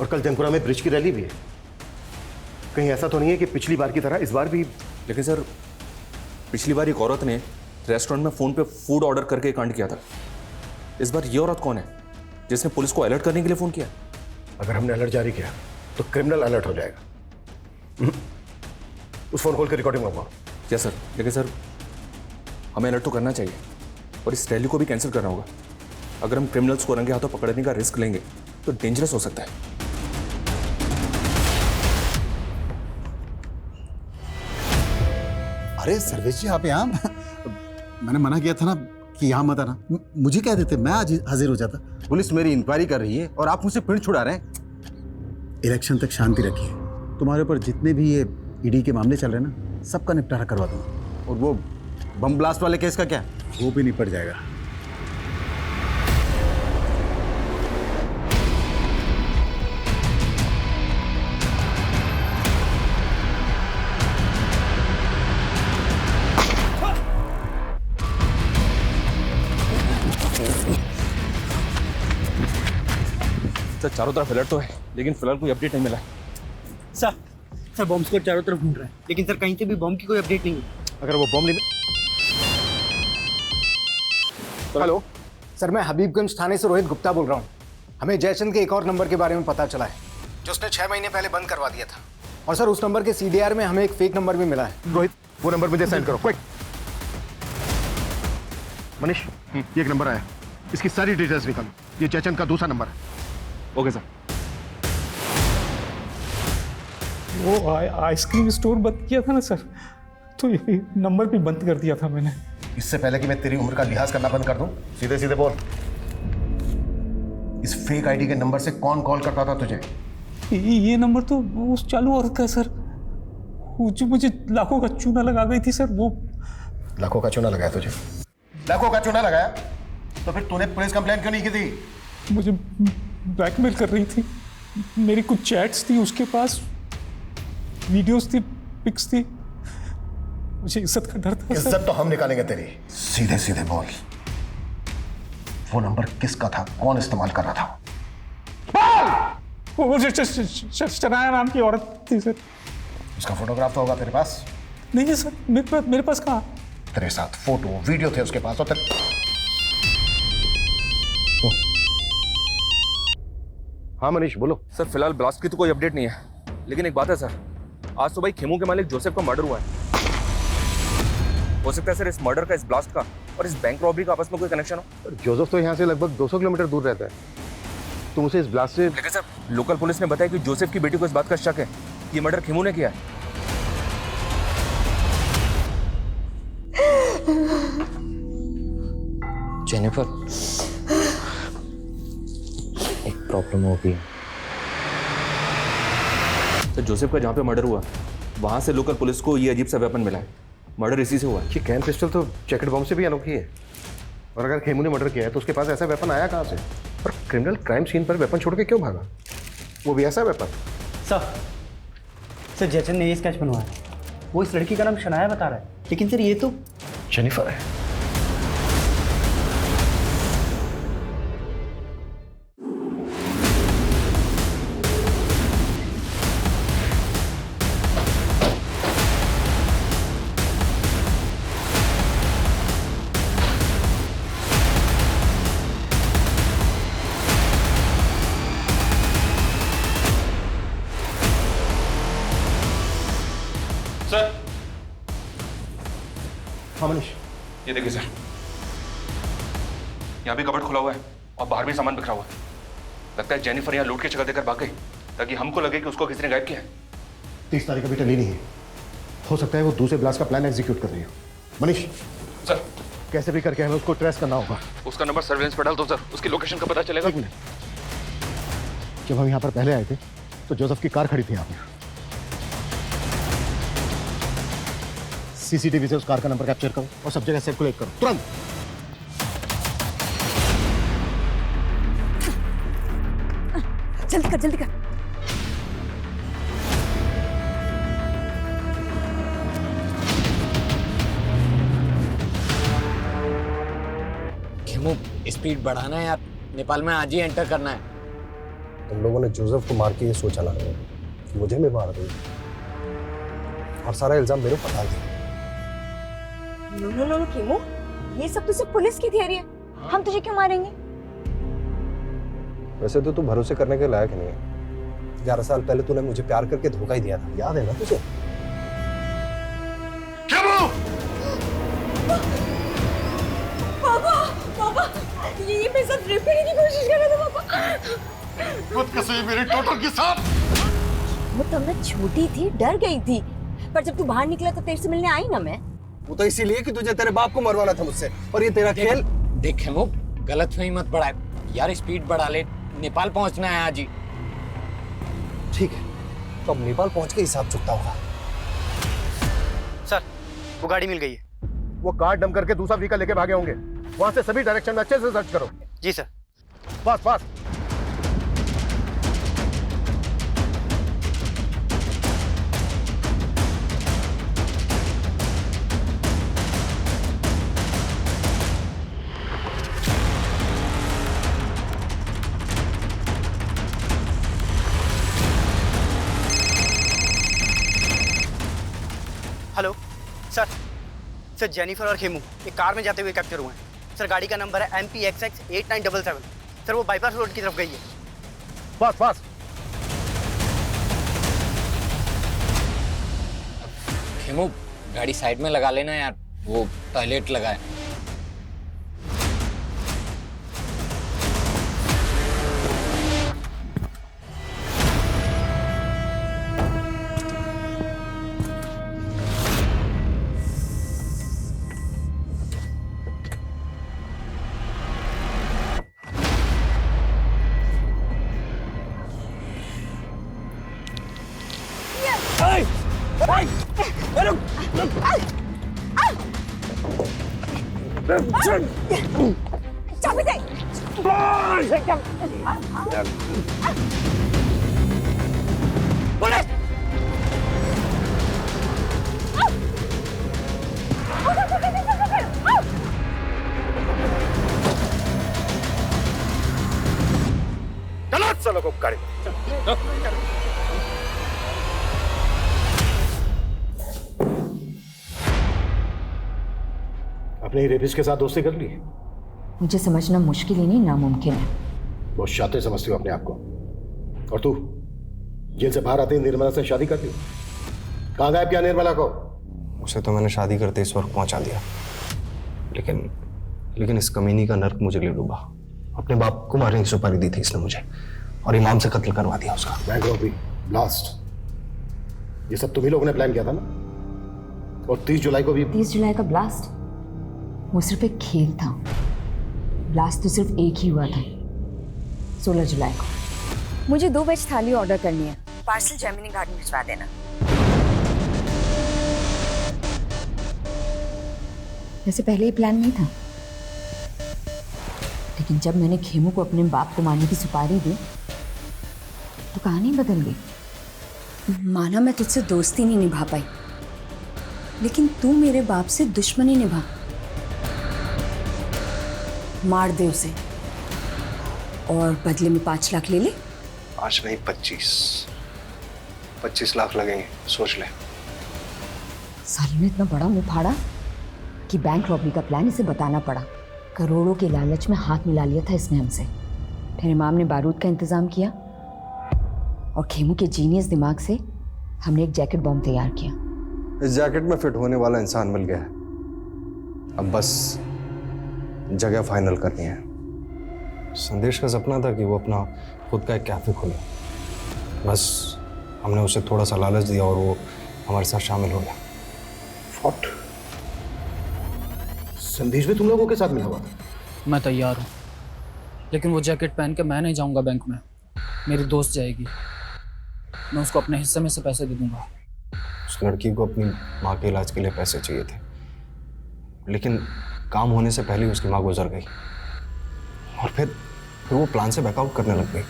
और कल जंगपुरा में ब्रिज की रैली भी है। कहीं ऐसा तो नहीं है कि पिछली बार की तरह इस बार भी? लेकिन सर, पिछली बार एक औरत ने रेस्टोरेंट में फोन पे फूड ऑर्डर करके कांड किया था। इस बार ये औरत कौन है जिसने पुलिस को अलर्ट करने के लिए फोन किया? अगर हमने अलर्ट जारी किया तो क्रिमिनल अलर्ट हो जाएगा। उस फोन कॉल की रिकॉर्डिंग मंगवाओ। Yes sir. लेकिन सर, हमें अलर्ट तो करना चाहिए और इस रैली को भी कैंसिल करना होगा। अगर हम क्रिमिनल्स को रंगे हाथों पकड़ने का रिस्क लेंगे तो डेंजरस हो सकता है। अरे सर्वेश जी, आप यहाँ? मैंने मना किया था ना कि यहाँ मत आना। मुझे कह देते, मैं आज हाजिर हो जाता। पुलिस मेरी इंक्वायरी कर रही है और आप मुझसे पिंड छुड़ा रहे हैं। इलेक्शन तक शांति रखिए। तुम्हारे ऊपर जितने भी ये ईडी के मामले चल रहे हैं ना, सबका निपटारा करवा दूंगा। और वो बम ब्लास्ट वाले केस का क्या? वो भी निपट जाएगा। सर, चारों तरफ अलर्ट तो है, लेकिन फिलहाल कोई अपडेट नहीं मिला है। सर, बॉम्ब स्क्वाड चारों तरफ ढूंढ रहा है, लेकिन सर कहीं से भी बॉम्ब की कोई अपडेट नहीं है। अगर वो बॉम्ब नहीं... हेलो सर, मैं हबीबगंज थाने से रोहित गुप्ता बोल रहा हूँ। हमें जयचंद के एक और नंबर के बारे में पता चला है जो उसने 6 महीने पहले बंद करवा दिया था। और सर, उस नंबर के CDR में हमें एक फेक नंबर भी मिला है। रोहित, वो नंबर मुझे सेंड करो क्विक। मनीष, ये एक नंबर आया, इसकी सारी डिटेल्स निकालो। ये जयचंद का दूसरा नंबर है। Okay sir. वो आइसक्रीम स्टोर बंद किया था ना सर, तो ये नंबर भी बंद कर दिया था मैंने। इससे पहले कि मैं तेरी उम्र का लिहाज करना बंद कर दूं, सीधे सीधे बोल, इस फेक आईडी के नंबर से कौन कॉल करता था तुझे? ये नंबर तो उस चालू औरत का है सर, वो जो मुझे लाखों का चूना लगा गई थी सर। वो लाखों का चूना लगाया तुझे? लाखों का चूना लगाया तो फिर तूने पुलिस कंप्लेंट क्यों नहीं की थी? मुझे ब्लैकमेल कर रही थी। मेरी कुछ चैट्स थी उसके पास, वीडियोस थी, पिक्स थी। मुझे इज्जत का डर था। इज्जत तो हम निकालेंगे तेरी। सीधे सीधे बोल, वो नंबर किसका था, कौन इस्तेमाल कर रहा था? वो शनाया नाम की औरत थी सर। उसका फोटोग्राफ तो होगा तेरे पास? नहीं है सर, मेरे पास कहाँ? तेरे साथ फोटो वीडियो थे उसके पास। और हाँ मनीष, बोलो। सर, फिलहाल ब्लास्ट की तो कोई अपडेट नहीं है, लेकिन एक बात है सर, आज सुबह खेमू के मालिक जोसेफ का मर्डर हुआ है। हो सकता है सर इस मर्डर का, इस ब्लास्ट का और इस बैंक रॉबरी का आपस में कोई कनेक्शन हो। जोसेफ तो यहाँ से लगभग 200 किलोमीटर दूर रहता है, तुम उसे इस ब्लास्ट से... लेकिन सर, लोकल पुलिस ने बताया कि जोसेफ की बेटी को इस बात का शक है कि ये मर्डर खेमू ने किया है। जेनिफर, एक प्रॉब्लम हो गई। तो जोसेफ का जहाँ पे मर्डर हुआ वहाँ से लोकल पुलिस को ये अजीब सा वेपन मिला है। मर्डर इसी से हुआ है। ये कैन पिस्टल तो जैकेट बम से भी अनोखी है, और अगर खेमू ने मर्डर किया है तो उसके पास ऐसा वेपन आया कहाँ से? और क्रिमिनल क्राइम सीन पर वेपन छोड़ के क्यों भागा? वो भी ऐसा वेपन? सर, सर जैसन ने ये स्केच बनवाया, वो इस लड़की का नाम शनाया बता रहा है, लेकिन सर ये तो जेनिफर है। सर, हाँ मनीष, ये देखिए सर, यहाँ भी कबर्ड खुला हुआ है और बाहर भी सामान बिखरा हुआ है। लगता है जेनिफर यहाँ लूट के जगह देकर भाग गई ताकि हमको लगे कि उसको किसी ने गायब किया है। 30 तारीख अभी टली नहीं है, हो सकता है वो दूसरे ब्लास्ट का प्लान एग्जीक्यूट कर रही हो। मनीष सर, कैसे भी करके हमें उसको ट्रेस करना होगा। उसका नंबर सर्विलेंस पर डाल दो सर, उसकी लोकेशन का पता चलेगा। जब हम यहाँ पर पहले आए थे तो जोसेफ की कार खड़ी थी यहाँ पे। सीसीटीवी से उस कार का नंबर कैप्चर करो और सब जगह सर्कुलेट करो तुरंत। जल्दी कर जल्दी कर। खेमू, स्पीड बढ़ाना है यार, नेपाल में आज ही एंटर करना है। तुम लोगों ने जोसेफ को मार के ये सोचा ना कि मुझे भी मार दो और सारा इल्जाम मेरे ऊपर डाल दिया। नो खेमू, ये सब तो सिर्फ पुलिस की थियरी है, हम तुझे क्यों मारेंगे? वैसे तो तू भरोसे करने के लायक नहीं है। 11 साल पहले तूने मुझे प्यार करके धोखा ही दिया था, याद है ना तुझे? पापा पापा, ये मेरे साथ रेप करने की कोशिश कर रहा था पापा। खुद कैसे मेरे टोटल के साथ? वो तब मैं छोटी थी, डर गई थी, पर जब तू बाहर निकला तो तेरे से मिलने आई ना मैं। वो तो इसीलिए कि तुझे तेरे बाप को मरवाना था मुझसे, और ये तेरा खेल। देख खेमू, गलतफहमी मत बढ़ा यार, स्पीड बढ़ा ले, नेपाल पहुंचना है आज ही। ठीक है, तो अब नेपाल पहुंच के हिसाब चुकता होगा। सर, वो गाड़ी मिल गई है। वो कार डंप करके दूसरा व्हीकल लेके भागे होंगे। वहां से सभी डायरेक्शन में अच्छे से सर्च करो। जी sir. Fast fast. Hello sir, sir Jennifer और खेमू एक कार में जाते हुए कैप्चर हुए हैं। सर गाड़ी का नंबर है MPXX8977। सर वो बाईपास रोड की तरफ गई है। Fast fast. खेमू, गाड़ी साइड में लगा लेना यार, वो टॉयलेट लगा है। चाबी दे। गलत चलो को गाड़ी। अपने रेपिस्ट के साथ दोस्ती कर ली? मुझे समझना मुश्किल ही नहीं, नामुमकिन है। बहुत शातिर समझती हो अपने आप को। और तू जेल से बाहर आते ही निर्मला से शादी कर ली? कहाँ गायब किया निर्मला को? उसे तो मैंने शादी करते इस वक्त पहुंचा दिया, लेकिन इस कमीनी का नर्क मुझे ले डूबा। अपने बाप को मारने की सुपारी दी थी इसने मुझे, और इमाम से कत्ल करवा दिया उसका। बैंक रॉबरी, ब्लास्ट, ये सब तुम्ही लोगों ने प्लान किया था ना? और 30 जुलाई को भी। 30 जुलाई का ब्लास्ट वो सिर्फ एक खेल था। ब्लास्ट तो सिर्फ एक ही हुआ था, 16 जुलाई को। मुझे 2 वेज थाली ऑर्डर करनी है, पार्सल जैमिनी गार्डन भिजवा देना। वैसे पहले ही प्लान नहीं था, लेकिन जब मैंने खेमू को अपने बाप को मारने की सुपारी दी तो कहानी बदल गई। माना मैं तुझसे दोस्ती नहीं निभा पाई, लेकिन तू मेरे बाप से दुश्मनी निभा। मार दे उसे और बदले में 5 लाख ले ले। 5 नहीं 25 लाख लगेंगे, सोच ले। साले ने इतना बड़ा मुंह फाड़ा कि बैंक रॉबरी का प्लान इसे बताना पड़ा। करोड़ों के लालच में हाथ मिला लिया था इसने हमसे। फिर इमाम ने बारूद का इंतजाम किया और खेमू के जीनियस दिमाग से हमने एक जैकेट बॉम्ब तैयार किया। इस जैकेट में फिट होने वाला इंसान मिल गया है। अब बस जगह फाइनल करनी है। संदेश का सपना था कि वो अपना खुद का एक कैफे खोले। बस हमने उसे थोड़ा सा लालच दिया और वो हमारे साथ शामिल हो गया। व्हाट? संदेश भी तुम लोगों के साथ मिला हुआ था? मैं तैयार हूँ, लेकिन वो जैकेट पहन के मैं नहीं जाऊँगा बैंक में। मेरी दोस्त जाएगी। मैं उसको अपने हिस्से में से पैसे दे दूंगा। उस लड़की को अपनी माँ के इलाज के लिए पैसे चाहिए थे, लेकिन काम होने से पहले उसकी माँ गुजर गई और फिर वो प्लान से बैकआउट करने लग गई।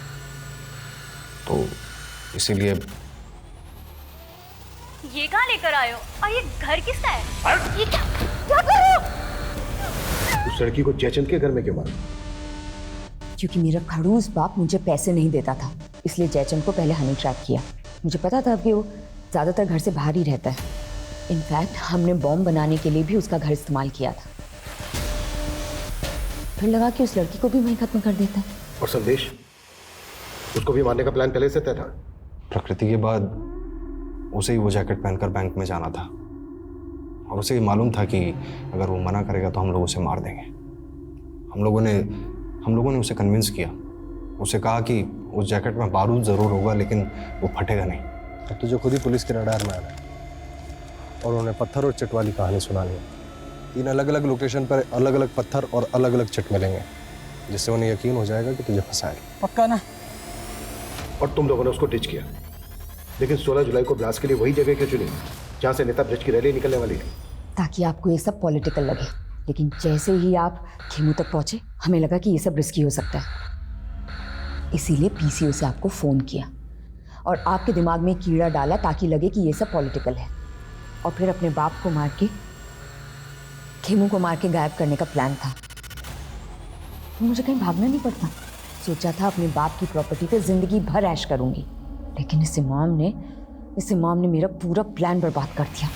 तो इसीलिए ये कहाँ लेकर आए हो और ये घर किसका है? ये क्या कर रहे हो? उस लड़की को जयचंद के घर में क्यों मारा? क्योंकि मेरा खड़ूस बाप मुझे पैसे नहीं देता था, इसलिए जयचंद को पहले हनी ट्रैप किया। मुझे पता था कि वो ज़्यादातर घर से बाहर ही रहता है। इनफैक्ट हमने बॉम्ब बनाने के लिए भी उसका घर इस्तेमाल किया था। फिर लगा कि उस लड़की को भी वहीं खत्म कर देता है। और संदेश, उसको भी मारने का प्लान पहले से तय था? प्रकृति के बाद उसे ही वो जैकेट पहनकर बैंक में जाना था और उसे ये मालूम था कि अगर वो मना करेगा तो हम लोग उसे मार देंगे। हम लोगों ने उसे कन्विंस किया। उसे कहा कि उस जैकेट में बारूद ज़रूर होगा लेकिन वो फटेगा नहीं। अब तुझे खुद ही पुलिस के रडार में आना है और उन्हें पत्थर और चिट वाली कहानी सुनानी है। 3 अलग अलग लोकेशन पर अलग अलग पत्थर और अलग अलग चिट मिलेंगे, जिससे उन्हें यकीन हो जाएगा कि तुझे फंसाया। पक्का ना? और तुम लोगों ने उसको डिच किया, लेकिन 16 जुलाई को ब्लास्ट के लिए वही जगह क्यों चुनी जहाँ से नेता ब्रिज की रैली निकलने वाली है? ताकि आपको ये सब पॉलिटिकल लगे, लेकिन जैसे ही आप खेमू तक पहुंचे हमें लगा कि ये सब रिस्की हो सकता है। इसीलिए पीसीओ से आपको फ़ोन किया और आपके दिमाग में कीड़ा डाला ताकि लगे कि ये सब पॉलिटिकल है, और फिर अपने बाप को मार के खेमू को मार के गायब करने का प्लान था। तो मुझे कहीं भागना नहीं पड़ता। सोचा था अपने बाप की प्रॉपर्टी पे जिंदगी भर ऐश करूंगी, लेकिन इस इमाम ने मेरा पूरा प्लान बर्बाद कर दिया।